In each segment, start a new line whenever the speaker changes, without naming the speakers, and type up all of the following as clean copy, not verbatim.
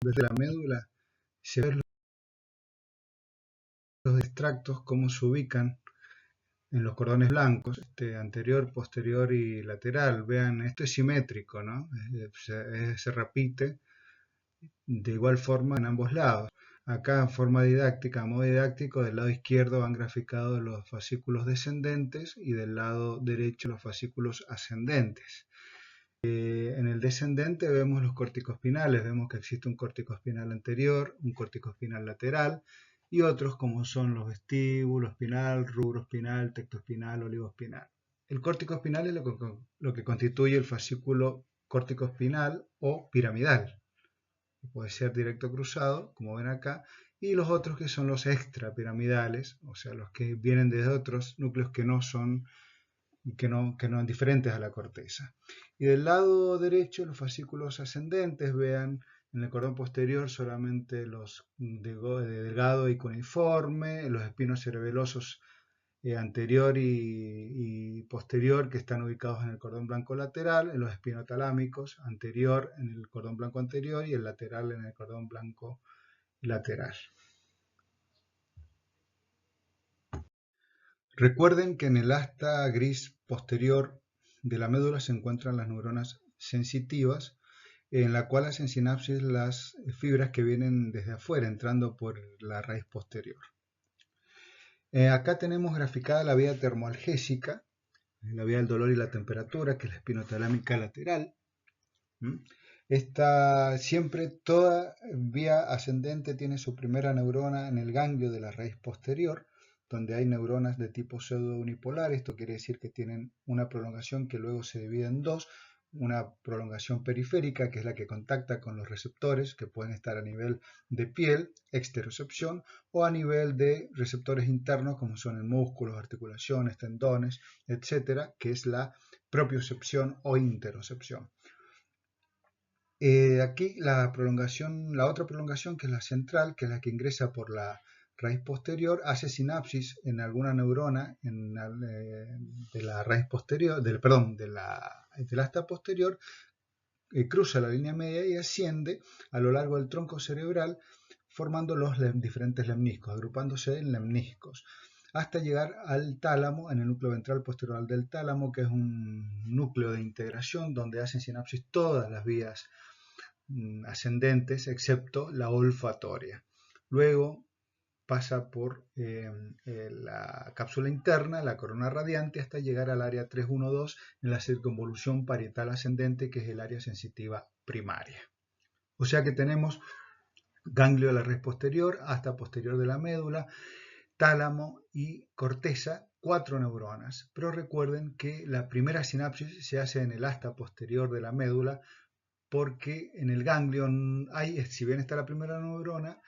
de la médula, se ven los extractos, cómo se ubican en los cordones blancos, anterior, posterior y lateral. Vean, esto es simétrico, ¿no? Se repite de igual forma en ambos lados. Acá en forma didáctica, a modo didáctico, del lado izquierdo van graficados los fascículos descendentes y del lado derecho los fascículos ascendentes. En el descendente vemos los corticoespinales, vemos que existe un corticoespinal anterior, un corticoespinal lateral y otros como son los vestíbulo espinal, rubro espinal, tectoespinal, olivoespinal. El corticoespinal es lo que constituye el fascículo corticoespinal o piramidal. Puede ser directo cruzado, como ven acá, y los otros que son los extrapiramidales, o sea, los que vienen desde otros núcleos que no son diferentes a la corteza. Y del lado derecho, los fascículos ascendentes, vean en el cordón posterior solamente los de delgado y cuneiforme, los espinos cerebelosos anterior y posterior que están ubicados en el cordón blanco lateral, en los espinotalámicos anterior en el cordón blanco anterior y el lateral en el cordón blanco lateral. Recuerden que en el asta gris posterior de la médula se encuentran las neuronas sensitivas, en la cual hacen sinapsis las fibras que vienen desde afuera, entrando por la raíz posterior. Acá tenemos graficada la vía termoalgésica, la vía del dolor y la temperatura, que es la espinotalámica lateral. Toda vía ascendente tiene su primera neurona en el ganglio de la raíz posterior, donde hay neuronas de tipo pseudo-unipolar. Esto quiere decir que tienen una prolongación que luego se divide en dos, una prolongación periférica, que es la que contacta con los receptores, que pueden estar a nivel de piel, exterocepción, o a nivel de receptores internos, como son en músculos, articulaciones, tendones, etc., que es la propiocepción o interocepción. Aquí la otra prolongación, que es la central, que es la que ingresa por la raíz posterior, hace sinapsis en alguna neurona de la raíz posterior, del asta posterior, cruza la línea media y asciende a lo largo del tronco cerebral, formando los diferentes lemniscos, agrupándose en lemniscos, hasta llegar al tálamo, en el núcleo ventral posterior del tálamo, que es un núcleo de integración donde hacen sinapsis todas las vías ascendentes excepto la olfatoria. Luego pasa por la cápsula interna, la corona radiante, hasta llegar al área 312 en la circunvolución parietal ascendente, que es el área sensitiva primaria. O sea que tenemos ganglio de la raíz posterior, asta posterior de la médula, tálamo y corteza, 4 neuronas. Pero recuerden que la primera sinapsis se hace en el asta posterior de la médula, porque en el ganglio, si bien está la primera neurona,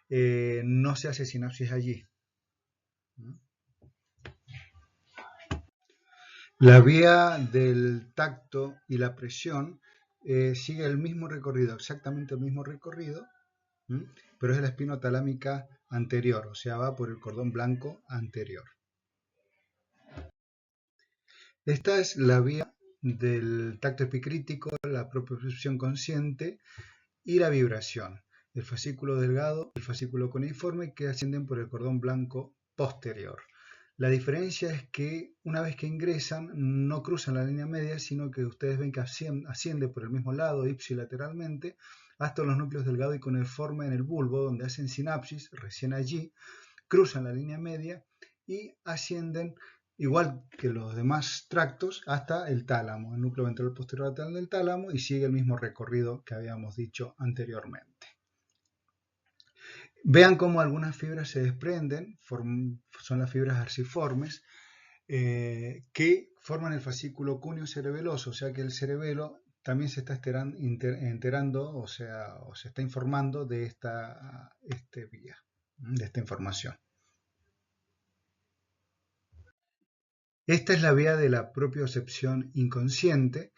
no se hace sinapsis allí. La vía del tacto y la presión sigue el mismo recorrido, exactamente el mismo recorrido, pero es la espinotalámica anterior, o sea, va por el cordón blanco anterior. Esta es la vía del tacto epicrítico, la propiocepción consciente y la vibración. El fascículo delgado y el fascículo cuneiforme, que ascienden por el cordón blanco posterior. La diferencia es que una vez que ingresan no cruzan la línea media, sino que ustedes ven que asciende por el mismo lado, ipsilateralmente, hasta los núcleos delgado y cuneiforme en el bulbo, donde hacen sinapsis, recién allí, cruzan la línea media y ascienden, igual que los demás tractos, hasta el tálamo, el núcleo ventral posterior lateral del tálamo, y sigue el mismo recorrido que habíamos dicho anteriormente. Vean cómo algunas fibras se desprenden, son las fibras arciformes, que forman el fascículo cúneo cerebeloso, o sea que el cerebelo también se está enterando, o se está informando de esta vía, de esta información. Esta es la vía de la propiocepción inconsciente,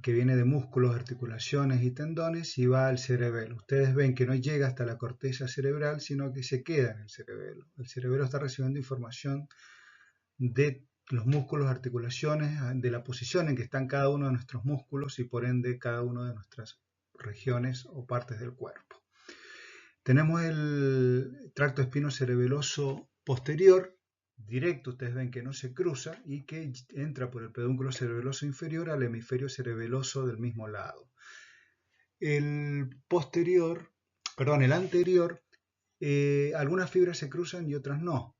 que viene de músculos, articulaciones y tendones y va al cerebelo. Ustedes ven que no llega hasta la corteza cerebral, sino que se queda en el cerebelo. El cerebelo está recibiendo información de los músculos, articulaciones, de la posición en que están cada uno de nuestros músculos y por ende cada una de nuestras regiones o partes del cuerpo. Tenemos el tracto espinocerebeloso posterior, directo, ustedes ven que no se cruza y que entra por el pedúnculo cerebeloso inferior al hemisferio cerebeloso del mismo lado. El anterior, algunas fibras se cruzan y otras no.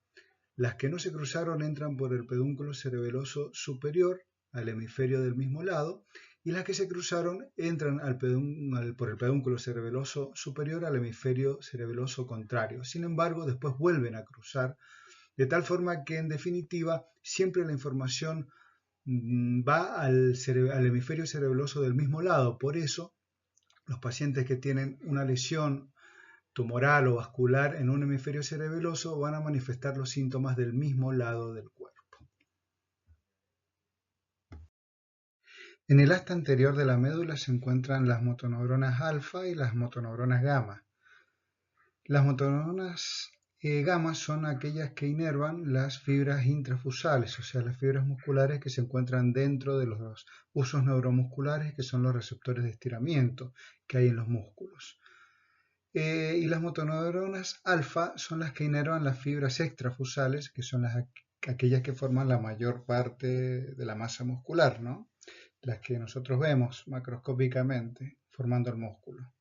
Las que no se cruzaron entran por el pedúnculo cerebeloso superior al hemisferio del mismo lado, y las que se cruzaron entran por el pedúnculo cerebeloso superior al hemisferio cerebeloso contrario. Sin embargo, después vuelven a cruzar, de tal forma que en definitiva siempre la información va al hemisferio cerebeloso del mismo lado. Por eso, los pacientes que tienen una lesión tumoral o vascular en un hemisferio cerebeloso van a manifestar los síntomas del mismo lado del cuerpo. En el asta anterior de la médula se encuentran las motoneuronas alfa y las motoneuronas gamma. Las motoneuronas gamma son aquellas que inervan las fibras intrafusales, o sea, las fibras musculares que se encuentran dentro de los husos neuromusculares, que son los receptores de estiramiento que hay en los músculos. Y las motoneuronas alfa son las que inervan las fibras extrafusales, que son aquellas que forman la mayor parte de la masa muscular, ¿no? Las que nosotros vemos macroscópicamente formando el músculo.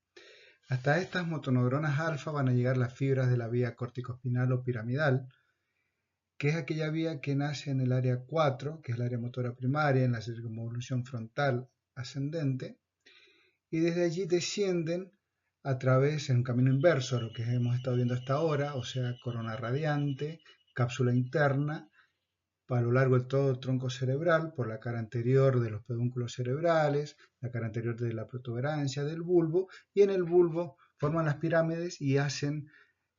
Hasta estas motoneuronas alfa van a llegar las fibras de la vía corticoespinal o piramidal, que es aquella vía que nace en el área 4, que es el área motora primaria, en la circunvolución frontal ascendente, y desde allí descienden a través, en un camino inverso a lo que hemos estado viendo hasta ahora, o sea, corona radiante, cápsula interna, a lo largo de todo el tronco cerebral, por la cara anterior de los pedúnculos cerebrales, la cara anterior de la protuberancia del bulbo, y en el bulbo forman las pirámides y hacen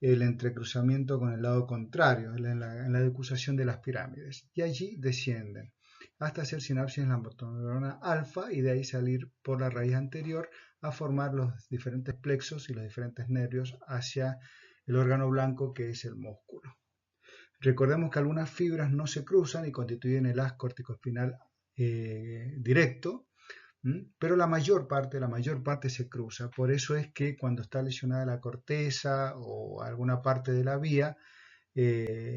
el entrecruzamiento con el lado contrario, en la decusación de las pirámides, y allí descienden hasta hacer sinapsis en la motoneurona alfa y de ahí salir por la raíz anterior a formar los diferentes plexos y los diferentes nervios hacia el órgano blanco que es el músculo. Recordemos que algunas fibras no se cruzan y constituyen el haz corticoespinal directo, pero la mayor parte se cruza. Por eso es que cuando está lesionada la corteza o alguna parte de la vía,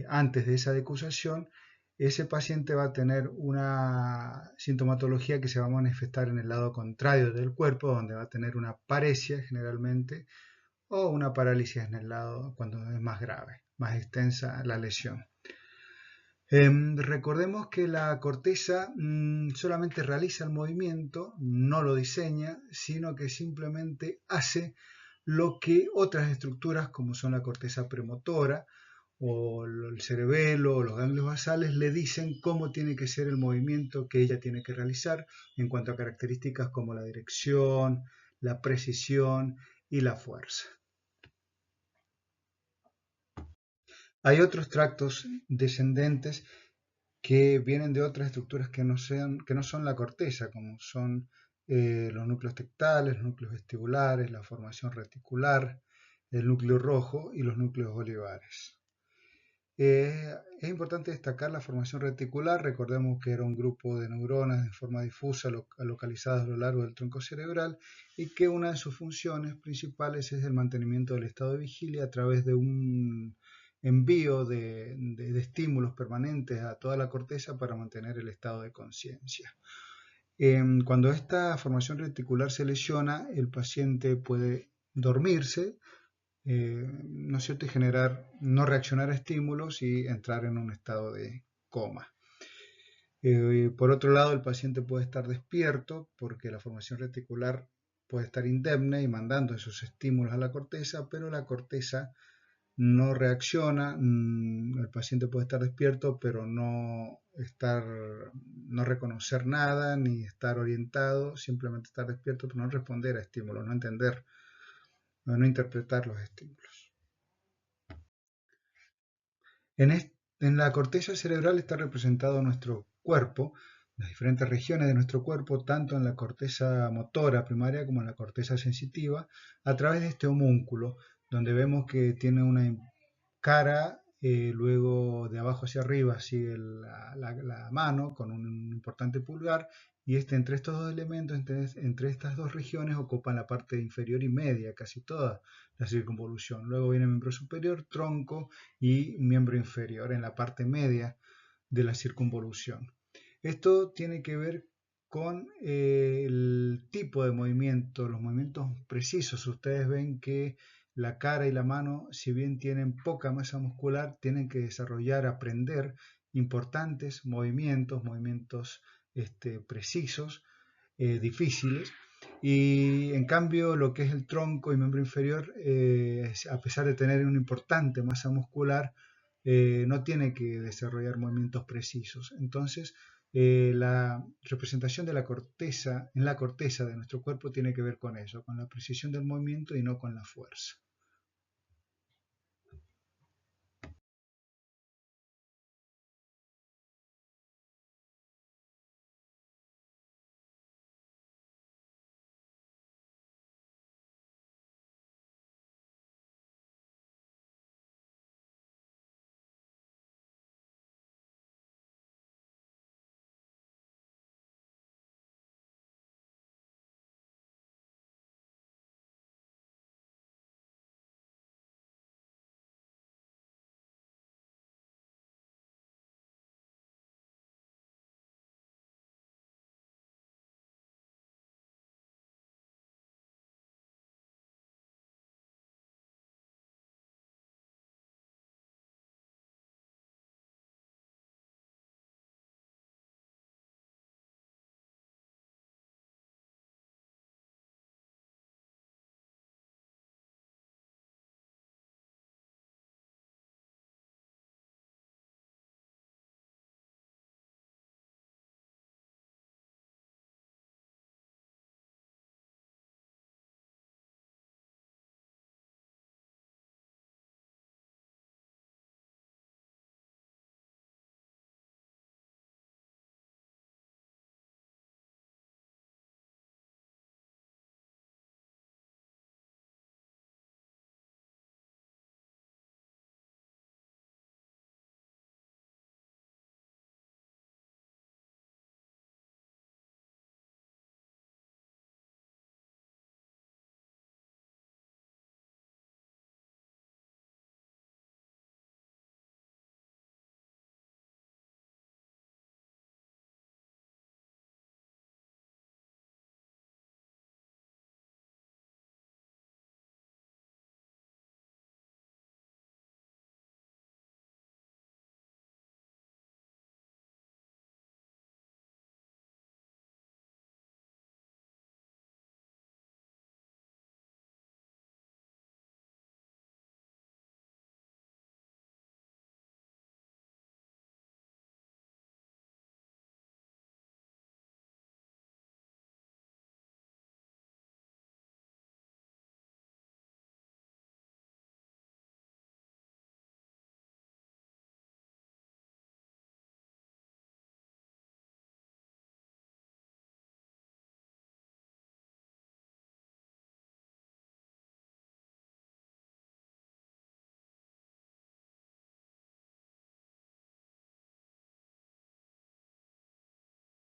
antes de esa decusación, ese paciente va a tener una sintomatología que se va a manifestar en el lado contrario del cuerpo, donde va a tener una paresia generalmente, o una parálisis en el lado cuando es más grave, más extensa la lesión. Recordemos que la corteza solamente realiza el movimiento, no lo diseña, sino que simplemente hace lo que otras estructuras como son la corteza premotora o el cerebelo o los ganglios basales le dicen cómo tiene que ser el movimiento que ella tiene que realizar en cuanto a características como la dirección, la precisión y la fuerza. Hay otros tractos descendentes que vienen de otras estructuras que no son la corteza, como son los núcleos tectales, los núcleos vestibulares, la formación reticular, el núcleo rojo y los núcleos olivares. Es importante destacar la formación reticular. Recordemos que era un grupo de neuronas de forma difusa localizadas a lo largo del tronco cerebral y que una de sus funciones principales es el mantenimiento del estado de vigilia a través de un envío de estímulos permanentes a toda la corteza para mantener el estado de conciencia. Cuando esta formación reticular se lesiona, el paciente puede dormirse, ¿no es cierto?, y no reaccionar a estímulos y entrar en un estado de coma. Por otro lado, el paciente puede estar despierto porque la formación reticular puede estar indemne y mandando esos estímulos a la corteza, pero la corteza no reacciona. El paciente puede estar despierto, pero no reconocer nada ni estar orientado, simplemente estar despierto, pero no responder a estímulos, no entender, no interpretar los estímulos. En la corteza cerebral está representado nuestro cuerpo, las diferentes regiones de nuestro cuerpo, tanto en la corteza motora primaria como en la corteza sensitiva, a través de este homúnculo, donde vemos que tiene una cara, luego de abajo hacia arriba sigue la mano con un importante pulgar, y entre estos dos elementos, entre estas dos regiones, ocupan la parte inferior y media, casi toda la circunvolución. Luego viene el miembro superior, tronco y miembro inferior en la parte media de la circunvolución. Esto tiene que ver con el tipo de movimiento, los movimientos precisos. Ustedes ven que la cara y la mano, si bien tienen poca masa muscular, tienen que desarrollar, aprender importantes movimientos precisos, difíciles. Y en cambio lo que es el tronco y miembro inferior, a pesar de tener una importante masa muscular, no tiene que desarrollar movimientos precisos. Entonces, la representación de la corteza, en la corteza de nuestro cuerpo tiene que ver con eso, con la precisión del movimiento y no con la fuerza.